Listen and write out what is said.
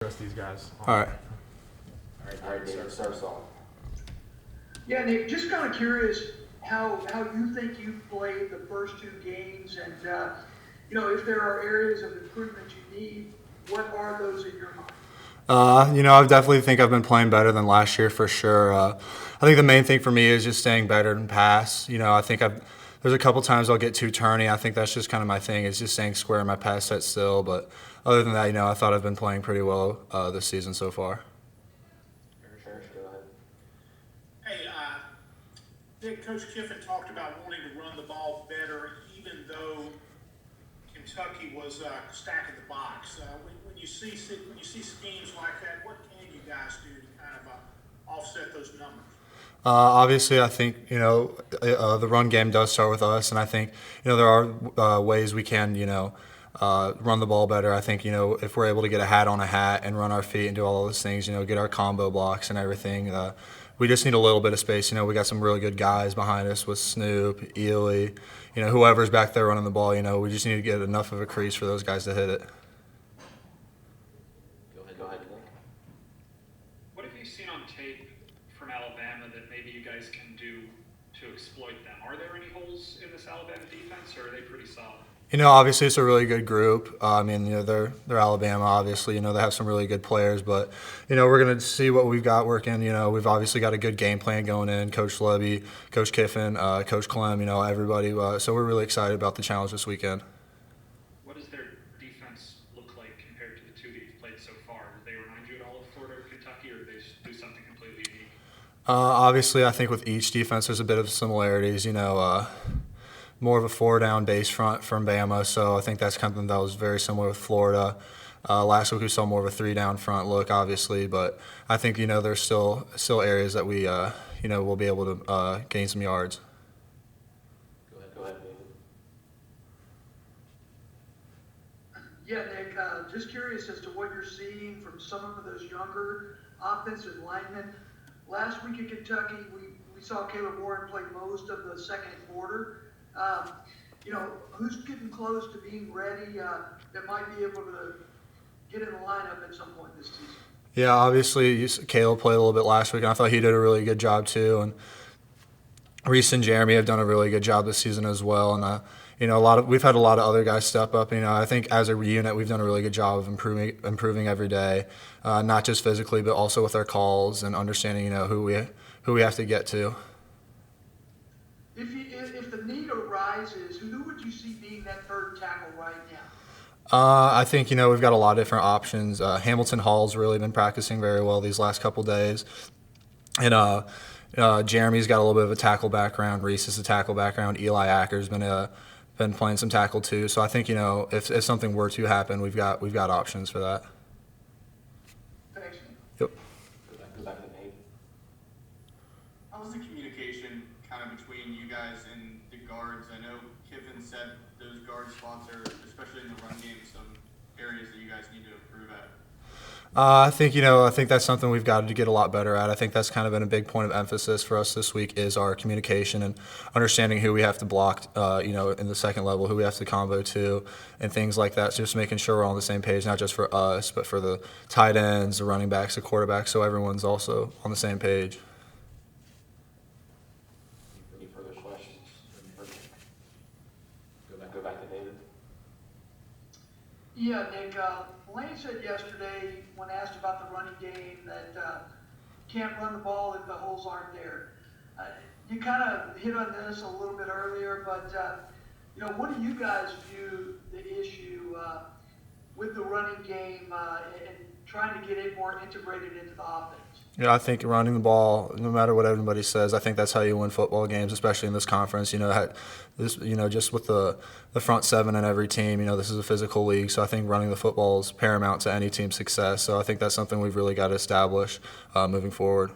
Trust these guys. All right. All right, David, start us off. Yeah, Nick, just kind of curious how you think you played the first two games, and if there are areas of improvement you need, what are those in your mind? I definitely think I've been playing better than last year for sure. I think the main thing for me is just staying better in pass. I think there's a couple times I'll get too turny. I think that's just kind of my thing, is just staying square in my pass set still. But other than that, I thought I've been playing pretty well this season so far. Sure, go ahead. Hey, Nick, Coach Kiffin talked about wanting to run the ball better, even though Kentucky was stacking the box. When you see schemes like that, what can you guys do to kind of offset those numbers? Obviously, I think the run game does start with us, and I think there are ways we can run the ball better. I think if we're able to get a hat on a hat and run our feet and do all those things, get our combo blocks and everything. We just need a little bit of space. We got some really good guys behind us with Snoop, Ely, whoever's back there running the ball. We just need to get enough of a crease for those guys to hit it. Go ahead, Nick. What have you seen on tape from Alabama that maybe you guys can do to exploit them? Are there any holes in this Alabama defense, or are they pretty solid? Obviously it's a really good group. They're Alabama, obviously. They have some really good players, but we're gonna see what we've got working. We've obviously got a good game plan going in. Coach Levy, Coach Kiffin, Coach Clem, everybody. So we're really excited about the challenge this weekend. What does their defense look like compared to the two that you've played so far? Do they remind you at all of Florida or Kentucky, or do they do something completely unique? Obviously, I think with each defense there's a bit of similarities. More of a four-down base front from Bama, so I think that's something that was very similar with Florida. Last week we saw more of a three-down front look, obviously, but I think there's still areas that we will be able to gain some yards. Go ahead, David. Yeah, Nick, just curious as to what you're seeing from some of those younger offensive linemen. Last week in Kentucky, we saw Caleb Warren play most of the second quarter. Who's getting close to being ready that might be able to get in the lineup at some point this season? Yeah, obviously Caleb played a little bit last week, and I thought he did a really good job too. And Reese and Jeremy have done a really good job this season as well. And we've had a lot of other guys step up. I think as a unit we've done a really good job of improving every day, not just physically but also with our calls and understanding who we have to get to. If the need arises, who would you see being that third tackle right now? I think we've got a lot of different options. Hamilton Hall's really been practicing very well these last couple days, and Jeremy's got a little bit of a tackle background. Reese has a tackle background. Eli Acker's been playing some tackle too. So I think if something were to happen, we've got options for that. Thanks. Yep. Go back to Nate. How was the communication kind of between you guys and the guards? I know Kiffin said those guard spots are, especially in the run game, some areas that you guys need to improve at. I think that's something we've got to get a lot better at. I think that's kind of been a big point of emphasis for us this week is our communication and understanding who we have to block, in the second level, who we have to combo to, and things like that. So just making sure we're on the same page, not just for us, but for the tight ends, the running backs, the quarterbacks, so everyone's also on the same page. Any further questions? Go back to David. Yeah, Nick, Lane said yesterday when asked about the running game that can't run the ball if the holes aren't there. You kind of hit on this a little bit earlier, but what do you guys view the issue with the running game and trying to get it more integrated into the offense? I think running the ball, no matter what everybody says, I think that's how you win football games, especially in this conference. Just with the front seven in every team, this is a physical league, so I think running the football is paramount to any team's success. So I think that's something we've really got to establish moving forward.